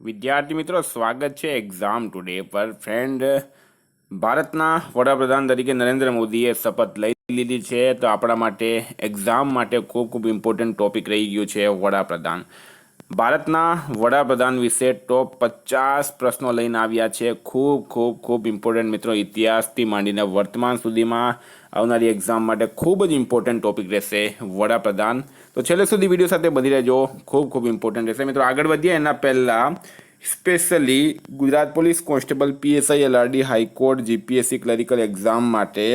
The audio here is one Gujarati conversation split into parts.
વિદ્યાર્થી મિત્રો, સ્વાગત છે એક્ઝામ ટુડે પર. ફ્રેન્ડ, ભારતના વડાપ્રધાન તરીકે નરેન્દ્ર મોદીએ શપથ લઈ લીધી છે, તો આપણા માટે એક્ઝામ માટે ખૂબ ખૂબ ઇમ્પોર્ટન્ટ ટોપિક રહી ગયું છે વડાપ્રધાન. ભારતના વડાપ્રધાન વિશે ટોપ 50 પ્રશ્નો લઈને આવ્યા છે. ખૂબ ખૂબ ખૂબ ઇમ્પોર્ટન્ટ મિત્રો, ઇતિહાસથી માંડીને વર્તમાન સુધીમાં આવનારી એક્ઝામ માટે ખૂબ જ ઇમ્પોર્ટન્ટ ટોપિક રહેશે વડાપ્રધાન. તો છેલ્લે સુધી વિડીયો સાથે બની રહેજો, ખૂબ ખૂબ ઇમ્પોર્ટન્ટ રહેશે મિત્રો. આગળ વધીએ એના પહેલાં specially Gujarat police constable, PSI, LRD, high court, GPSC clerical exam માટે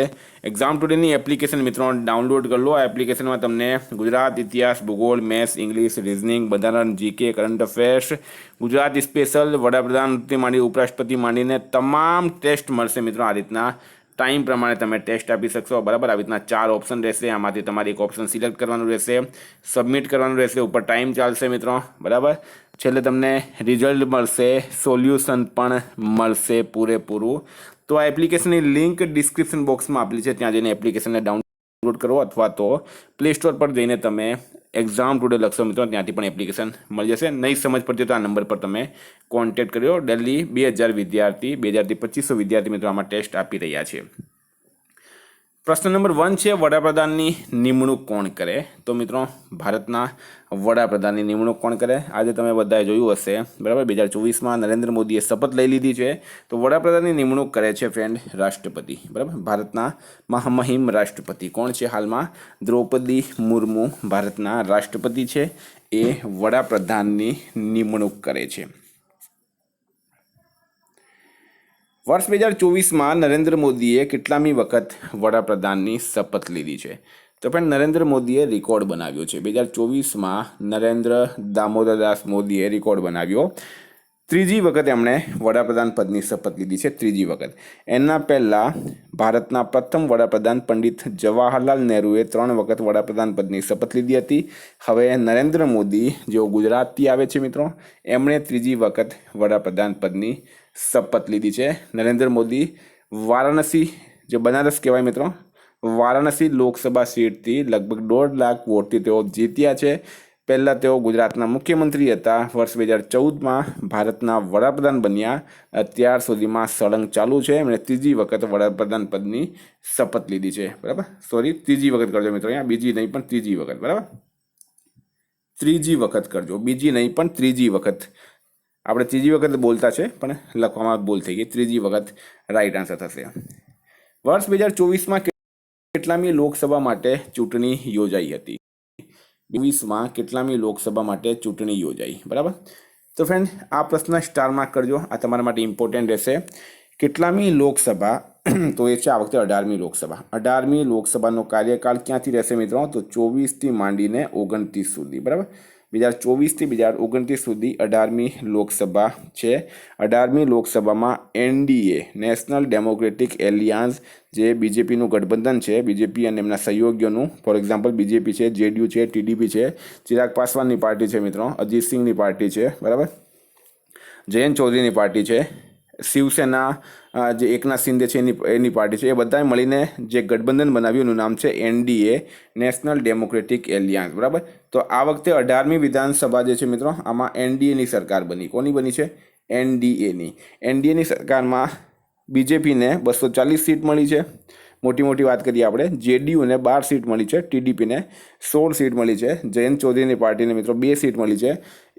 એક્ઝામ ટુડેની એપ્લિકેશન મિત્રો ડાઉનલોડ કરી લો. આ એપ્લિકેશનમાં તમને ગુજરાત, ઇતિહાસ, ભૂગોળ, મેથ્સ, ઇંગ્લિશ, રિઝનિંગ, બંધારણ, GK, current affairs, Gujarat special, વડાપ્રધાનથી માંડી ઉપરાષ્ટ્રપતિ માંડીને તમામ ટેસ્ટ મળશે મિત્રો. આ રીતના ટાઈમ પ્રમાણે તમે ટેસ્ટ આપી શકશો. બરાબર, આવી રીતના 4 ઓપ્શન રહેશે. આમાંથી તમારે એક ઓપ્શન સિલેક્ટ કરવાનું રહેશે, સબમિટ કરવાનું રહેશે, ઉપર ટાઈમ ચાલશે મિત્રો. બરાબર, છેલ્લે તમને રિઝલ્ટ મળશે, સોલ્યુશન પણ મળશે પૂરેપૂરું. તો આ એપ્લિકેશનની લિંક ડિસ્ક્રિપ્શન બોક્સમાં આપેલી છે, ત્યાં જઈને એપ્લિકેશનને ડાઉનલોડ કરો, અથવા તો પ્લે સ્ટોર પર જઈને તમે એક્ઝામ ટુડે લખશો મિત્રો, ત્યાંથી પણ એપ્લિકેશન મળી જશે. નહીં સમજ પડતી તો આ નંબર પર તમે કોન્ટેક્ટ કર્યો. દિલ્હી 2000 વિદ્યાર્થી, 2000થી 2500 વિદ્યાર્થી મિત્રો આમાં ટેસ્ટ આપી રહ્યા છે. પ્રશ્ન નંબર 1 છે, વડાપ્રધાનની નિમણૂક કોણ કરે? તો મિત્રો, ભારતના વડાપ્રધાનની નિમણૂક કોણ કરે? આજે તમે બધાએ જોયું હશે, બરાબર, 2024માં નરેન્દ્ર મોદીએ શપથ લઈ લીધી છે. તો વડાપ્રધાનની નિમણૂક કરે છે ફ્રેન્ડ રાષ્ટ્રપતિ. બરાબર, ભારતના મહામહિમ રાષ્ટ્રપતિ કોણ છે હાલમાં? દ્રૌપદી મુર્મુ ભારતના રાષ્ટ્રપતિ છે, એ વડાપ્રધાનની નિમણૂક કરે છે. વર્ષ 2024માં નરેન્દ્ર મોદીએ કેટલામી વખત વડાપ્રધાનની શપથ લીધી છે? તો પણ નરેન્દ્ર મોદીએ રેકોર્ડ બનાવ્યો છે. 2024માં નરેન્દ્ર દામોદરદાસ મોદીએ રેકોર્ડ બનાવ્યો. ત્રીજી વખત એમણે વડાપ્રધાન પદની શપથ લીધી છે, ત્રીજી વખત. એના પહેલાં ભારતના પ્રથમ વડાપ્રધાન પંડિત જવાહરલાલ નહેરુએ 3 વખત વડાપ્રધાન પદની શપથ લીધી હતી. હવે નરેન્દ્ર મોદી, જેઓ ગુજરાતથી આવે છે મિત્રો, એમણે ત્રીજી વખત વડાપ્રધાન પદની શપથ લીધી છે. નરેન્દ્ર મોદી વારાણસી, જે બનારસ કહેવાય મિત્રો, વારાણસી લોકસભા સીટથી લગભગ 1.5 લાખ વોટથી તેઓ જીત્યા છે. પહેલાં તેઓ ગુજરાતના મુખ્યમંત્રી હતા. વર્ષ 2014માં ભારતના વડાપ્રધાન બન્યા. અત્યાર સુધીમાં સળંગ ચાલુ છે. એમણે ત્રીજી વખત વડાપ્રધાન પદની શપથ લીધી છે. બરાબર, સોરી, ત્રીજી વખત કરજો મિત્રો, અહીંયા બીજી નહીં પણ ત્રીજી વખત. બરાબર, ત્રીજી વખત કરજો, બીજી નહીં પણ ત્રીજી વખત. આપણે ત્રીજી વખત બોલતા છે પણ લખવામાં ભૂલ થઈ ગઈ. ત્રીજી વખત રાઈટ આન્સર થશે. વર્ષ 2024માં કેટલામી લોકસભા માટે ચૂંટણી યોજાઈ હતી? 2020માં કેટલામી લોકસભા માટે ચૂંટણી યોજાઈ? બરાબર, તો ફ્રેન્ડ આ પ્રશ્ન સ્ટાર માર્ક કરજો, આ તમારા માટે ઇમ્પોર્ટન્ટ રહેશે. કેટલામી લોકસભા? તો એ છે આ વખતે 18મી લોકસભા. 18મી લોકસભાનો કાર્યકાળ ક્યાંથી રહેશે મિત્રો? તો 24થી માંડીને 29 સુધી. બરાબર, 2024થી 2029 સુધી 18મી લોકસભા છે. 18મી લોકસભામાં એનડીએ, નેશનલ ડેમોક્રેટિક એલિયાન્સ, જે બીજેપીનું ગઠબંધન છે, બીજેપી અને એમના સહયોગીઓનું, ફોર એક્ઝામ્પલ બીજેપી છે, જેડીયુ છે, ટીડીપી છે, ચિરાગ પાસવાનની પાર્ટી છે મિત્રો, અજીત સિંહની પાર્ટી છે, બરાબર, જયંત ચૌધરીની પાર્ટી છે, શિવસેના જે એકનાથ શિંદે છે એની પાર્ટી છે, એ બધાએ મળીને જે ગઠબંધન બનાવ્યું એનું નામ છે એનડીએ, નેશનલ ડેમોક્રેટિક એલિયાન્સ. બરાબર, તો આ વખતે 18મી વિધાનસભા જે છે મિત્રો, આમાં એનડીએની સરકાર બની. કોની બની છે? એનડીએની. એનડીએની સરકારમાં બીજેપીને 240 સીટ મળી છે. મોટી મોટી વાત કરીએ આપણે, જેડીયુને 12 સીટ મળી છે, ટીડીપીને 16 સીટ મળી છે, જયંત ચૌધરીની પાર્ટીને મિત્રો 2 સીટ મળી છે,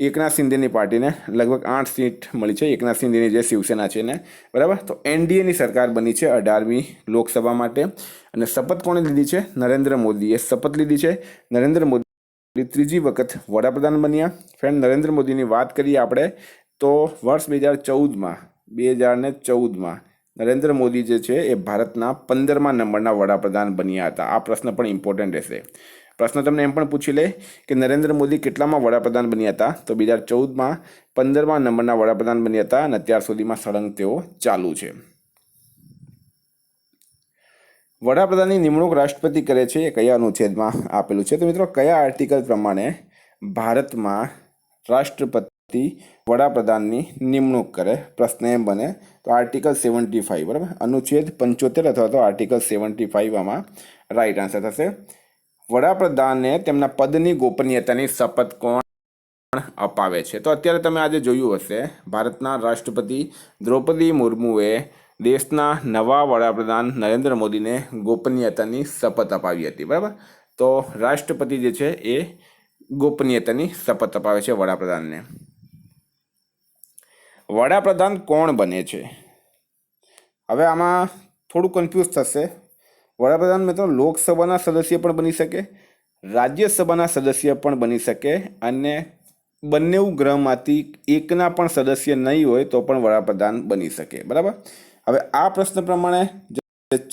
એકનાથ શિંદેની પાર્ટીને લગભગ 8 સીટ મળી છે, એકનાથ શિંદેની જે શિવસેના છે ને. બરાબર, તો એનડીએની સરકાર બની છે 18મી લોકસભા માટે. અને શપથ કોણે લીધી છે? નરેન્દ્ર મોદીએ શપથ લીધી છે. નરેન્દ્ર મોદી ત્રીજી વખત વડાપ્રધાન બન્યા. ફ્રેન્ડ, નરેન્દ્ર મોદીની વાત કરીએ આપણે તો વર્ષ 2014માં નરેન્દ્ર મોદી જે છે એ ભારતના 15મા નંબરના વડાપ્રધાન બન્યા હતા. આ પ્રશ્ન પણ ઇમ્પોર્ટન્ટ રહેશે. પ્રશ્ન તમને એમ પણ પૂછી લે કે નરેન્દ્ર મોદી કેટલામાં વડાપ્રધાન બન્યા હતા? તો 2014માં 15મા નંબરના વડાપ્રધાન બન્યા હતા અને અત્યાર સુધીમાં સળંગ તેઓ ચાલુ છે. વડાપ્રધાનની નિમણૂક રાષ્ટ્રપતિ કરે છે એ કયા અનુચ્છેદમાં આપેલું છે? તો મિત્રો, કયા આર્ટિકલ પ્રમાણે ભારતમાં રાષ્ટ્રપતિ વડાપ્રધાનની નિમણૂક કરે? પ્રશ્ન એમ બને. તો આર્ટિકલ 75, બરાબર, અનુચ્છેદ 75 અથવા તો આર્ટિકલ 75 આમાં રાઈટ આન્સર થશે. વડાપ્રધાને તેમના પદની ગોપનીયતાની શપથ કોણ અપાવે છે। તો અત્યારે તમે આજે જોયું હશે, ભારતના રાષ્ટ્રપતિ દ્રૌપદી મુર્મુએ દેશના નવા વડાપ્રધાન નરેન્દ્ર મોદીને ગોપનીયતાની શપથ અપાવી હતી, બરાબર। તો રાષ્ટ્રપતિ જે છે એ ગોપનીયતાની શપથ અપાવે છે વડાપ્રધાનને। વડાપ્રધાન કોણ બને છે? હવે આમાં થોડું કન્ફ્યુઝ થશે। વડાપ્રધાન મિત્રો લોકસભાના સદસ્ય પણ બની શકે, રાજ્યસભાના સદસ્ય પણ બની શકે, અને બંને ગૃહમાંથી એકના પણ સદસ્ય નહીં હોય તો પણ વડાપ્રધાન બની શકે, બરાબર। હવે આ પ્રશ્ન પ્રમાણે જે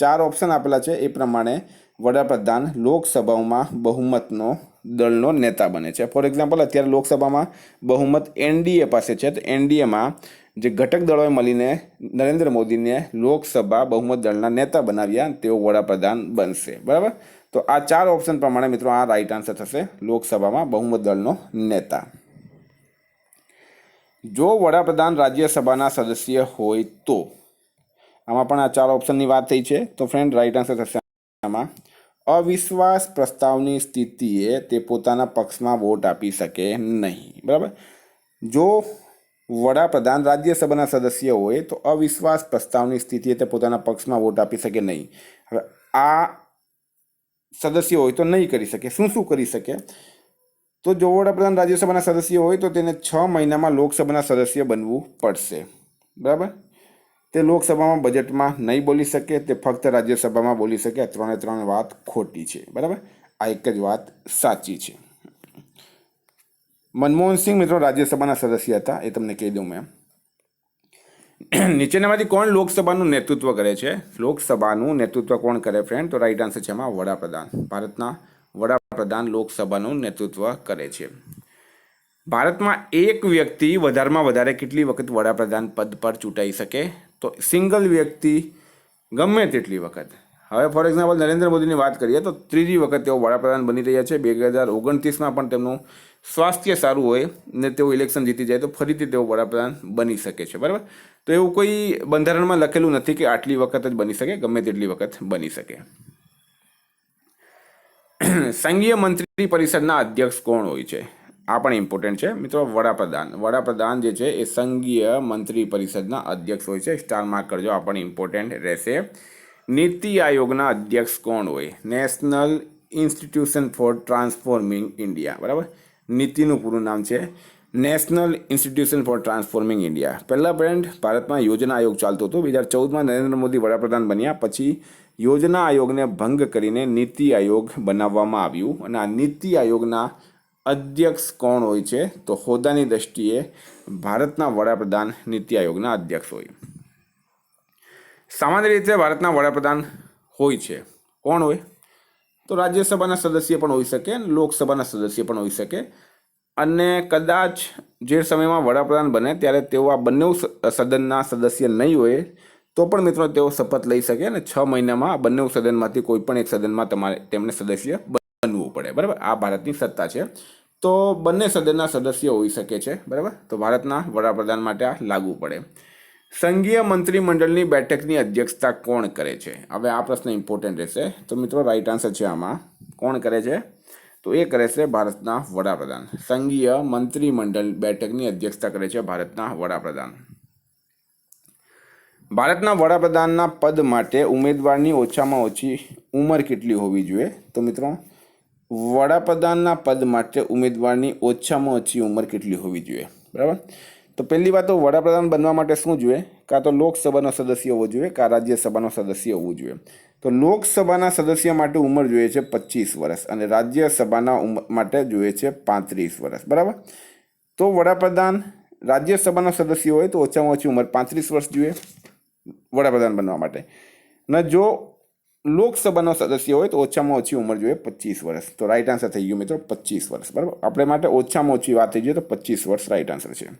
4 ઓપ્શન આપેલા છે એ પ્રમાણે વડાપ્રધાન લોકસભામાં બહુમતનો દળનો નેતા બને છે। ફોર એક્ઝામ્પલ, અત્યારે લોકસભામાં બહુમત એનડીએ પાસે છે, તો એનડીએમાં જે ઘટક દળોએ મળીને નરેન્દ્ર મોદીને લોકસભા બહુમત દળના નેતા બનાવ્યા, તેઓ વડાપ્રધાન બનશે, બરાબર। તો આ 4 ઓપ્શન પ્રમાણે મિત્રો આ રાઈટ આન્સર થશે, લોકસભામાં બહુમત દળનો નેતા। જો વડાપ્રધાન રાજ્યસભાના સદસ્ય હોય તો, આમાં પણ આ 4 ઓપ્શનની વાત થઈ છે, તો ફ્રેન્ડ રાઈટ આન્સર થશે આમાં અવિશ્વાસ પ્રસ્તાવની સ્થિતિએ તે પોતાના પક્ષમાં વોટ આપી શકે નહીં, બરાબર। જો વડાપ્રધાન રાજ્યસભાના સદસ્ય હોય તો અવિશ્વાસ પ્રસ્તાવની સ્થિતિએ તે પોતાના પક્ષમાં વોટ આપી શકે નહીં। હવે આ સદસ્ય હોય તો નહીં કરી શકે, શું શું કરી શકે? તો જો વડાપ્રધાન રાજ્યસભાના સદસ્ય હોય તો તેને 6 મહિનામાં લોકસભાના સદસ્ય બનવું પડશે, બરાબર। તે લોકસભામાં બજેટમાં નહીં બોલી શકે, તે ફક્ત રાજ્યસભામાં બોલી શકે। આ 3 વાત ખોટી છે, બરાબર। આ એક જ વાત સાચી છે। મનમોહન સિંહ મિત્રો રાજ્યસભાના સદસ્ય હતા, એ તમને કહી દઉં મેં। નીચેનામાંથી કોણ લોકસભાનું નેતૃત્વ કરે છે? લોકસભાનું નેતૃત્વ કોણ કરે ફ્રેન્ડ? તો રાઈટ આન્સર છે એમાં વડાપ્રધાન। ભારતના વડાપ્રધાન લોકસભાનું નેતૃત્વ કરે છે। ભારતમાં એક વ્યક્તિ વધારેમાં વધારે કેટલી વખત વડાપ્રધાન પદ પર ચૂંટાઈ શકે? તો સિંગલ વ્યક્તિ ગમે તેટલી વખત। હવે ફોર એક્ઝામ્પલ નરેન્દ્ર મોદીની વાત કરીએ તો 3જી વખત તેઓ વડાપ્રધાન બની રહ્યા છે। 2029માં પણ તેમનું સ્વાસ્થ્ય સારું હોય ને તેઓ ઇલેક્શન જીતી જાય તો ફરીથી તેઓ વડાપ્રધાન બની શકે છે, બરાબર। તો એવું કોઈ બંધારણમાં લખેલું નથી કે આટલી વખત જ બની શકે, ગમે તેટલી વખત બની શકે। સંઘીય મંત્રી પરિષદના અધ્યક્ષ કોણ હોય છે? આ પણ ઇમ્પોર્ટન્ટ છે મિત્રો, વડાપ્રધાન। વડાપ્રધાન જે છે એ સંઘીય મંત્રી પરિષદના અધ્યક્ષ હોય છે, સ્ટાર માર્ક કરજો, આ પણ ઇમ્પોર્ટન્ટ રહેશે। નીતિ આયોગના અધ્યક્ષ કોણ હોય? National institution for transforming India, બરાબર। નીતિનું પૂરું નામ છે national institution for transforming India. પહેલાં ફ્રેન્ડ ભારતમાં યોજના આયોગ ચાલતો હતો। 2014માં નરેન્દ્ર મોદી વડાપ્રધાન બન્યા પછી યોજના આયોગને ભંગ કરીને નીતિ આયોગ બનાવવામાં આવ્યું, અને આ નીતિ આયોગના અધ્યક્ષ કોણ હોય છે? તો હોદ્દાની દ્રષ્ટિએ ભારતના વડાપ્રધાન નીતિ આયોગના અધ્યક્ષ હોય। સામાન્ય રીતે ભારતના વડાપ્રધાન હોય છે કોણ હોય? તો રાજ્યસભાના સદસ્ય પણ હોઈ શકે, લોકસભાના સદસ્ય પણ હોઈ શકે, અને કદાચ જે સમયમાં વડાપ્રધાન બને ત્યારે તેઓ આ બંને સદનના સદસ્ય નહીં હોય તો પણ મિત્રો તેઓ શપથ લઈ શકે, અને 6 મહિનામાં આ બંને સદનમાંથી કોઈ પણ એક સદનમાં તેમને સદસ્ય બનવું પડે, બરાબર। આ ભારતની સત્તા છે, તો બંને સદનના સદસ્ય હોઈ શકે છે, બરાબર। તો ભારતના વડાપ્રધાન માટે આ લાગુ પડે। સંઘીય મંત્રીમંડળની બેઠકની અધ્યક્ષતા કોણ કરે છે? હવે આ પ્રશ્ન ઇમ્પોર્ટન્ટ રહેશે, તો મિત્રો રાઈટ આન્સર છે આમાં કોણ કરે છે? તો એ કરે છે ભારતના વડાપ્રધાન। સંઘીય મંત્રીમંડળ બેઠકની અધ્યક્ષતા કરે છે ભારતના વડાપ્રધાન। ભારતના વડાપ્રધાનના પદ માટે ઉમેદવારની ઓછામાં ઓછી ઉંમર કેટલી હોવી જોઈએ? તો મિત્રો વડાપ્રધાનના પદ માટે ઉમેદવારની ઓછામાં ઓછી ઉંમર કેટલી હોવી જોઈએ, બરાબર। તો પહેલી વાત, તો વડાપ્રધાન બનવા માટે શું જોઈએ? કાં તો લોકસભાનો સદસ્ય હોવો જોઈએ, કાં રાજ્યસભાનો સદસ્ય હોવું જોઈએ। તો લોકસભાના સદસ્ય માટે ઉંમર જોઈએ છે 25 વર્ષ, અને રાજ્યસભાના માટે જોઈએ છે 35 વર્ષ, બરાબર। તો વડાપ્રધાન રાજ્યસભાના સદસ્ય હોય તો ઓછામાં ઓછી ઉંમર 35 વર્ષ જોઈએ વડાપ્રધાન બનવા માટે, અને જો લોકસભાનો સદસ્ય હોય તો ઓછામાં ઓછી ઉંમર જોઈએ 25 વર્ષ। તો રાઈટ આન્સર થઈ ગયું મિત્રો 25 વર્ષ, બરાબર। આપણે માટે ઓછામાં ઓછી વાત થઈ ગઈ તો 25 વર્ષ રાઈટ આન્સર છે।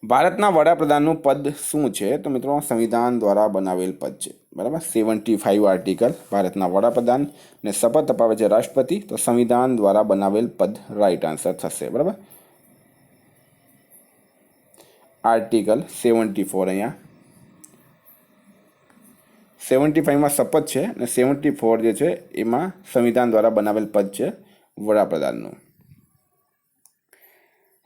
ભારતના વડાપ્રધાનનું પદ શું છે? તો મિત્રો સંવિધાન દ્વારા બનાવેલ પદ છે, બરાબર। 75 આર્ટિકલ ભારતના વડાપ્રધાનને શપથ અપાવે છે રાષ્ટ્રપતિ, તો સંવિધાન દ્વારા બનાવેલ પદ રાઈટ આન્સર થશે, બરાબર। આર્ટિકલ 74, અહીંયા 75માં શપથ છે અને 74 જે છે એમાં સંવિધાન દ્વારા બનાવેલ પદ છે વડાપ્રધાનનું।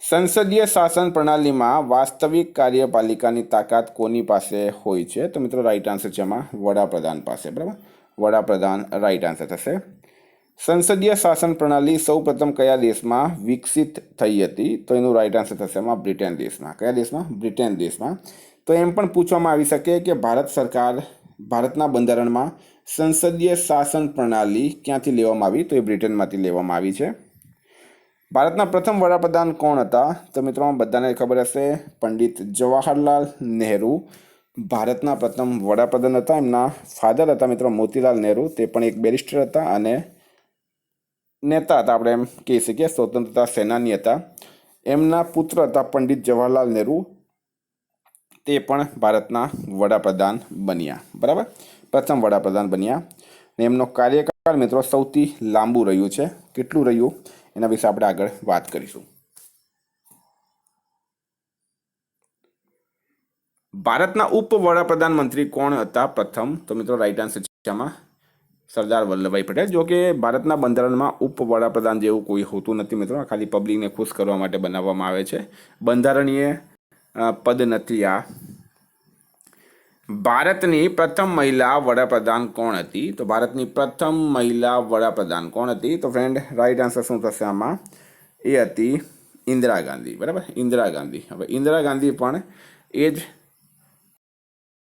સંસદીય શાસન પ્રણાલીમાં વાસ્તવિક કાર્યપાલિકાની તાકાત કોની પાસે હોય છે? તો મિત્રો રાઈટ આન્સર છે એમાં વડાપ્રધાન પાસે, બરાબર. વડાપ્રધાન રાઈટ આન્સર થશે. સંસદીય શાસન પ્રણાલી સૌ પ્રથમ કયા દેશમાં વિકસિત થઈ હતી? તો એનું રાઈટ આન્સર થશે એમાં બ્રિટન દેશમાં. કયા દેશમાં? બ્રિટન દેશમાં. તો એમ પણ પૂછવામાં આવી શકે કે ભારતના બંધારણમાં સંસદીય શાસન પ્રણાલી ક્યાંથી લેવામાં આવી? તો એ બ્રિટનમાંથી લેવામાં આવી છે. ભારતના પ્રથમ વડાપ્રધાન કોણ હતા? તો મિત્રો બધાને ખબર હશે, પંડિત જવાહરલાલ નહેરુ ભારતના પ્રથમ વડાપ્રધાન હતા. એમના ફાધર હતા મિત્રો મોતીલાલ નહેરુ, તે પણ એક બેરિસ્ટર હતા અને નેતા હતા, આપણે એમ કહી શકીએ, સ્વતંત્રતા સેનાની હતા. એમના પુત્ર હતા પંડિત જવાહરલાલ નહેરુ, તે પણ ભારતના વડાપ્રધાન બન્યા, બરાબર, પ્રથમ વડાપ્રધાન બન્યા. ને એમનો કાર્યકાળ મિત્રો સૌથી લાંબુ રહ્યું છે. કેટલું રહ્યું એના વિશે આપણે આગળ વાત કરીશું. ભારતના ઉપ વડાપ્રધાન મંત્રી કોણ હતા પ્રથમ? તો મિત્રો રાઈટ આન્સર છે આમાં સરદાર વલ્લભભાઈ પટેલ. જો કે ભારતના બંધારણમાં ઉપ વડાપ્રધાન જેવું કોઈ હોતું નથી મિત્રો, ખાલી પબ્લિકને ખુશ કરવા માટે બનાવવામાં આવે છે, બંધારણીય પદ નથી આ. ભારતની પ્રથમ મહિલા વડાપ્રધાન કોણ હતી? તો ભારતની પ્રથમ મહિલા વડાપ્રધાન કોણ હતી? તો ફ્રેન્ડ રાઈટ આન્સર શું થશે આમાં? એ હતી ઇન્દિરા ગાંધી, બરાબર, ઇન્દિરા ગાંધી. હવે ઇન્દિરા ગાંધી પણ એ જ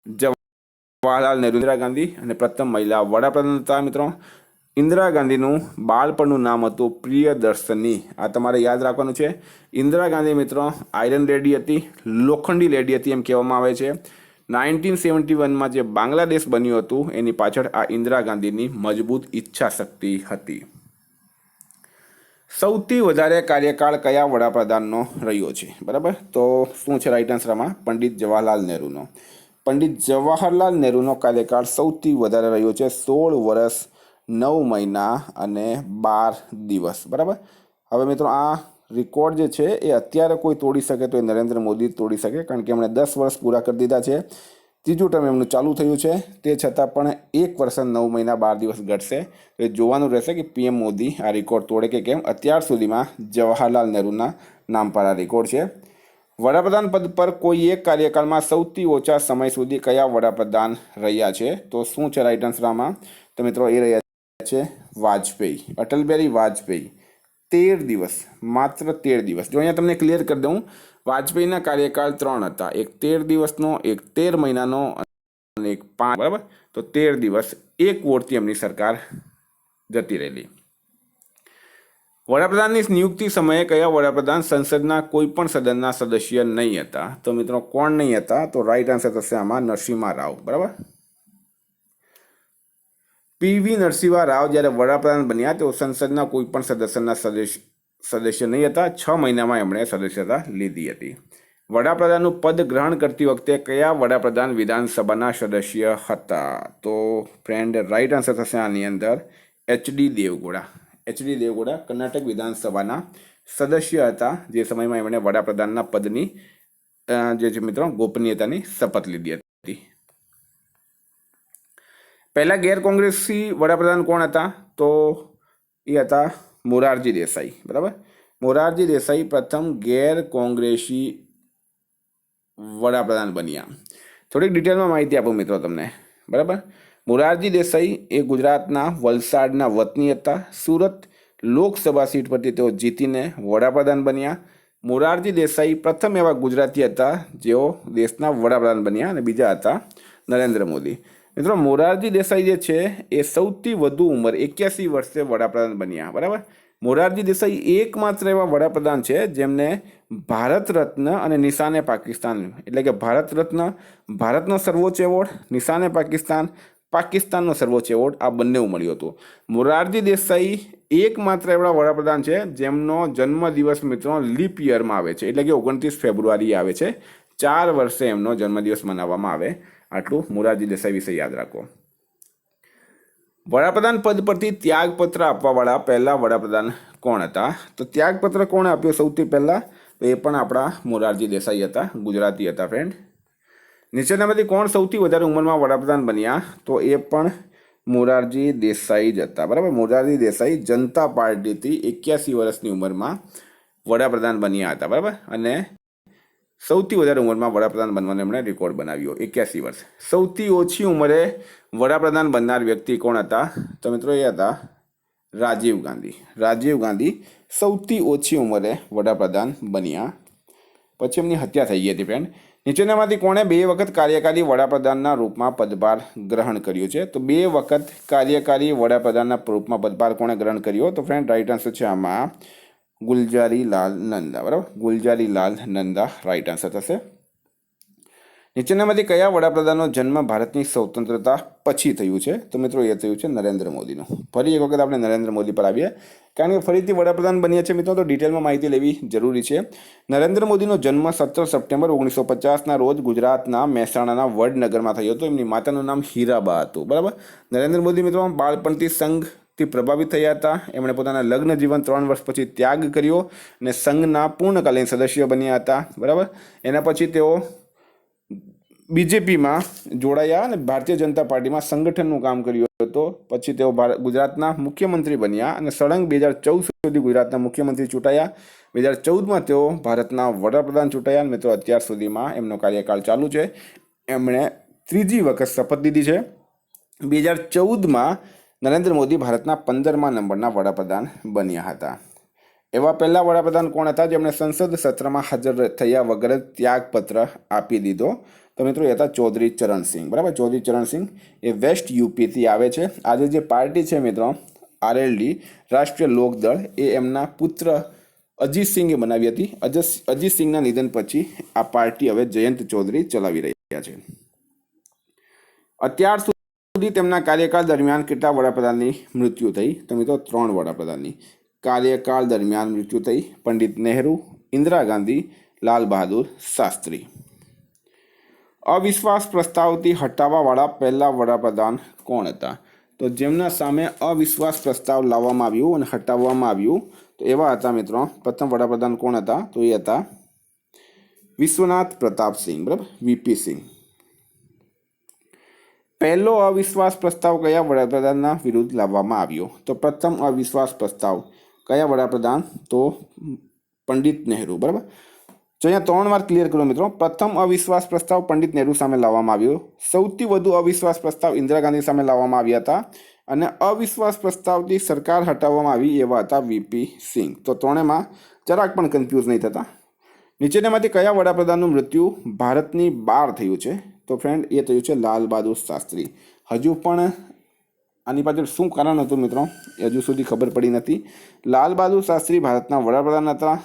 જવાહરલાલ નહેરુ ઇન્દિરા ગાંધી અને પ્રથમ મહિલા વડાપ્રધાન હતા મિત્રો. ઇન્દિરા ગાંધીનું બાળપણનું નામ હતું પ્રિયદર્શની. આ તમારે યાદ રાખવાનું છે. ઇન્દિરા ગાંધી મિત્રો આયરન લેડી હતી, લોખંડી લેડી હતી એમ કહેવામાં આવે છે. 1971માં જે બાંગ્લાદેશ બન્યું હતું એની પાછળ આ ઇન્દિરા ગાંધીની મજબૂત ઈચ્છા શક્તિ હતી. સૌથી વધારે કાર્યકાળ કયા વડાપ્રધાનનો રહ્યો છે? બરાબર, તો શું છે રાઈટ આન્સરમાં? પંડિત જવાહરલાલ નહેરુનો. પંડિત જવાહરલાલ નહેરુનો કાર્યકાળ સૌથી વધારે રહ્યો છે, 16 વર્ષ 9 મહિના અને 12 દિવસ, બરાબર. હવે મિત્રો આ રેકોર્ડ જે છે એ અત્યારે કોઈ તોડી શકે તો એ નરેન્દ્ર મોદી તોડી શકે, કારણ કે એમણે 10 વર્ષ પૂરા કરી દીધા છે, ત્રીજું ટર્મ એમનું ચાલુ થયું છે. તે છતાં પણ 1 વર્ષ 9 મહિના 12 દિવસ ઘટશે. તો એ જોવાનું રહેશે કે પીએમ મોદી આ રેકોર્ડ તોડે કે કેમ. અત્યાર સુધીમાં જવાહરલાલ નહેરુના નામ પર આ રેકોર્ડ છે. વડાપ્રધાન પદ પર કોઈ એક કાર્યકાળમાં સૌથી ઓછા સમય સુધી કયા વડાપ્રધાન રહ્યા છે? તો શું છે રાઈટ આન્સર આમાં? તો મિત્રો એ રહ્યા છે વાજપેયી, અટલ બિહારી વાજપેયી. 13 દિવસ, માત્ર 13 દિવસ. જો અહીંયા તમને ક્લિયર કરી દઉં, વાજપેયીના કાર્યકાળ 3 હતા, એક 13 દિવસનો, એક 13 મહિનાનો અને એક 5, બરાબર. તો 13 દિવસ, એક વોટથી એમની સરકાર જતી રહેલી. વડાપ્રધાનની નિયુક્તિ સમયે કયા વડાપ્રધાન સંસદના કોઈ પણ સદનના સદસ્ય નહીં હતા? તો મિત્રો કોણ નહીં હતા? તો રાઈટ આન્સર થશે આમાં નરસિમ્હા રાવ, બરાબર. પીવી નરસિમ્હા રાવ જ્યારે વડાપ્રધાન બન્યા તેઓ સંસદના કોઈ પણ સદસ્યના સદસ્ય નહીં હતા. 6 મહિનામાં એમણે સદસ્યતા લીધી હતી. વડાપ્રધાનનું પદ ગ્રહણ કરતી વખતે કયા વડાપ્રધાન વિધાનસભાના સદસ્ય હતા? તો ફ્રેન્ડ રાઈટ આન્સર થશે આની અંદર એચડી દેવગૌડા. એચડી દેવગૌડા કર્ણાટક વિધાનસભાના સદસ્ય હતા, જે સમયમાં એમણે વડાપ્રધાનના પદની જે છે મિત્રો ગોપનીયતાની શપથ લીધી હતી. પહેલા ગેર કોંગ્રેસી વડાપ્રધાન કોણ હતા? તો એ હતા મોરારજી દેસાઈ, બરાબર. મોરારજી દેસાઈ પ્રથમ ગેર કોંગ્રેસી વડાપ્રધાન બન્યા. થોડીક ડિટેલમાં માહિતી આપું મિત્રો તમને, બરાબર. મોરારજી દેસાઈ એ ગુજરાતના વલસાડના વતની હતા. સુરત લોકસભા સીટ પરથી તેઓ જીતીને વડાપ્રધાન બન્યા. મોરારજી દેસાઈ પ્રથમ એવા ગુજરાતી હતા જેઓ દેશના વડાપ્રધાન બન્યા અને બીજા હતા નરેન્દ્ર મોદી. મિત્રો મોરારજી દેસાઈ જે છે એ સૌથી વધુ ઉંમર 81 વર્ષે વડાપ્રધાન બન્યા, બરાબર. મોરારજી દેસાઈ એકમાત્ર એવા વડાપ્રધાન છે જેમને ભારત રત્ન અને નિશાને પાકિસ્તાન, એટલે કે ભારત રત્ન ભારતનો સર્વોચ્ચ એવોર્ડ, નિશાને પાકિસ્તાનનો સર્વોચ્ચ એવોર્ડ, આ બંને મળ્યું હતું. મોરારજી દેસાઈ એકમાત્ર એવા વડાપ્રધાન છે જેમનો જન્મદિવસ મિત્રો લીપ યરમાં આવે છે, એટલે કે 29 ફેબ્રુઆરી આવે છે. 4 વર્ષે એમનો જન્મદિવસ મનાવવામાં આવે. આટલું મોરારજી દેસાઈ વિશે યાદ રાખો. વડાપ્રધાન પદ પરથી ત્યાગપત્ર આપવાવાળા પહેલા વડાપ્રધાન કોણ હતા? તો ત્યાગપત્ર કોણે આપ્યો સૌથી પહેલા? તો એ પણ આપણા મોરારજી દેસાઈ હતા, ગુજરાતી હતા ફ્રેન્ડ. નીચેનામાંથી કોણ સૌથી વધારે ઉંમરમાં વડાપ્રધાન બન્યા? તો એ પણ મોરારજી દેસાઈ જ હતા, બરાબર. મોરારજી દેસાઈ જનતા પાર્ટીથી 81 વર્ષની ઉંમરમાં વડાપ્રધાન બન્યા હતા, બરાબર. અને સૌથી વધારે ઉંમરમાં વડાપ્રધાન બનવાનો એમણે રેકોર્ડ બનાવ્યો, 81 વર્ષ. સૌથી ઓછી ઉંમરે વડાપ્રધાન બનનાર વ્યક્તિ કોણ હતા? તો મિત્રો એ હતા રાજીવ ગાંધી. રાજીવ ગાંધી સૌથી ઓછી ઉંમરે વડાપ્રધાન બન્યા. પછી એમની હત્યા થઈ ગઈ હતી ફ્રેન્ડ. નીચેનામાંથી કોણે 2 વખત કાર્યકારી વડાપ્રધાનના રૂપમાં પદભાર ગ્રહણ કર્યો છે? તો 2 વખત કાર્યકારી વડાપ્રધાનના રૂપમાં પદભાર કોણે ગ્રહણ કર્યો? તો ફ્રેન્ડ રાઈટ આન્સર છે આમાં ગુલજારીલાલ નંદા, બરાબર. ગુલજારીલાલ નંદા રાઈટ આન્સર થશે. નીચેનામાંથી કયા વડાપ્રધાનનો જન્મ ભારતની સ્વતંત્રતા પછી થયું છે? તો મિત્રો એ થયું છે નરેન્દ્ર મોદીનું. ફરી એક વખત આપણે નરેન્દ્ર મોદી પર આવીએ, કારણ કે ફરીથી વડાપ્રધાન બન્યા છે મિત્રો, તો ડિટેલમાં માહિતી લેવી જરૂરી છે. નરેન્દ્ર મોદીનો જન્મ 17 સપ્ટેમ્બર 1950ના રોજ ગુજરાતના મહેસાણાના વડનગરમાં થયો હતો. એમની માતાનું નામ હીરાબા હતું, બરાબર. નરેન્દ્ર મોદી મિત્રો બાળપણથી સંઘથી પ્રભાવિત થયા હતા. એમણે પોતાના લગ્ન જીવન 3 વર્ષ પછી ત્યાગ કર્યો અને સંઘના પૂર્ણકાલીન સદસ્ય બન્યા હતા, બરાબર. એના પછી તેઓ બીજેપીમાં જોડાયા અને ભારતીય જનતા પાર્ટીમાં સંગઠનનું કામ કર્યું હતું. પછી તેઓ ગુજરાતના મુખ્યમંત્રી બન્યા અને સળંગ 2014 સુધી ગુજરાતના મુખ્યમંત્રી ચૂંટાયા. 2014માં તેઓ ભારતના વડાપ્રધાન ચૂંટાયા. મિત્રો અત્યાર સુધીમાં એમનો કાર્યકાળ ચાલુ છે. એમણે 3જી વખત શપથ લીધી છે. 2014માં નરેન્દ્ર મોદી ભારતના 15મા નંબરના વડાપ્રધાન બન્યા હતા. એવા પહેલા વડાપ્રધાન કોણ હતા જેમણે સંસદ સત્રમાં હાજર થયા વગર ત્યાગપત્ર આપી દીધો? તો મિત્રો એ હતા ચૌધરી ચરણસિંહ, બરાબર. ચૌધરી ચરણસિંહ એ વેસ્ટ યુપીથી આવે છે. આજે જે પાર્ટી છે મિત્રો આરએલડી, રાષ્ટ્રીય લોકદળ, એ એમના પુત્ર અજીત સિંઘે બનાવી હતી. અજીત સિંઘના નિધન પછી આ પાર્ટી હવે જયંત ચૌધરી ચલાવી રહ્યા છે. અત્યાર સુધી તેમના કાર્યકાળ દરમિયાન કેટલા વડાપ્રધાનની મૃત્યુ થઈ? તો મિત્રો 3 વડાપ્રધાનની કાર્યકાળ દરમિયાન મૃત્યુ થઈ. પંડિત નહેરુ, ઇન્દિરા ગાંધી, લાલ બહાદુર શાસ્ત્રી. અવિશ્વાસ પ્રસ્તાવથી હટાવવાવાળા પહેલા વડાપ્રધાન કોણ હતા? તો જેમના સામે અવિશ્વાસ પ્રસ્તાવ લાવવામાં આવ્યું અને હટાવવામાં આવ્યું, તો એવા હતા મિત્રો પ્રથમ વડાપ્રધાન કોણ હતા? તો એ હતા વિશ્વનાથ પ્રતાપ સિંહ, બરાબર, વીપી સિંહ. પહેલો અવિશ્વાસ પ્રસ્તાવ કયા વડાપ્રધાનના વિરુદ્ધ લાવવામાં આવ્યો? તો પ્રથમ અવિશ્વાસ પ્રસ્તાવ કયા વડાપ્રધાન? તો પંડિત નહેરુ, બરાબર. તો અહીંયા 3 વાર ક્લિયર કરો મિત્રો. પ્રથમ અવિશ્વાસ પ્રસ્તાવ પંડિત નહેરુ સામે લાવવામાં આવ્યો. સૌથી વધુ અવિશ્વાસ પ્રસ્તાવ ઇન્દિરા ગાંધી સામે લાવવામાં આવ્યા હતા. અને અવિશ્વાસ પ્રસ્તાવથી સરકાર હટાવવામાં આવી એવા હતા વીપી સિંહ. તો 3માં જરાક પણ કન્ફ્યુઝ નહીં થતા. નીચેનામાંથી કયા વડાપ્રધાનનું મૃત્યુ ભારતની બહાર થયું છે? તો ફ્રેન્ડ એ થયું છે લાલ બહાદુર શાસ્ત્રી. હજુ પણ આની પાછળ શું કારણ હતું મિત્રો એ હજુ સુધી ખબર પડી નથી. લાલ બહાદુર શાસ્ત્રી ભારતના વડાપ્રધાન હતા.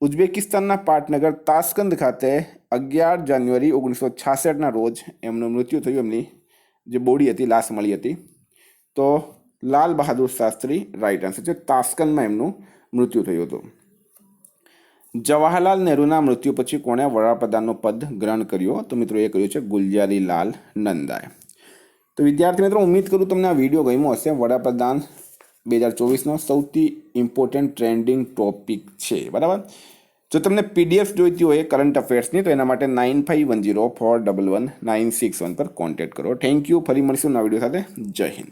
ઉઝબેકિસ્તાનના પાટનગર તાસ્કંદ ખાતે 11 જાન્યુઆરી 1966ના રોજ એમનું મૃત્યુ થયું. એમની જે બોડી હતી, લાશ મળી હતી. તો લાલ બહાદુર શાસ્ત્રી રાઈટ આન્સર છે. તાસ્કંદમાં એમનું મૃત્યુ થયું હતું. જવાહરલાલ નહેરુના મૃત્યુ પછી કોણે વડાપ્રધાનનું પદ ગ્રહણ કર્યો? તો મિત્રો એ કર્યું છે ગુલજારીલાલ નંદાએ. તો વિદ્યાર્થી મિત્રો, ઉમ્મીદ કરું તમને આ વિડીયો ગમ્યો હશે. વડાપ્રધાન 2024નો સૌથી ઇમ્પોર્ટન્ટ ટ્રેન્ડિંગ ટોપિક છે, બરાબર. જો તમને પીડીએફ જોઈતી હોય કરંટ અફેર્સની, તો એના માટે 9510411961 પર કોન્ટેક્ટ કરો. Thank you. ફરી મળીશું નવા વિડીયો સાથે. જય હિન્દ.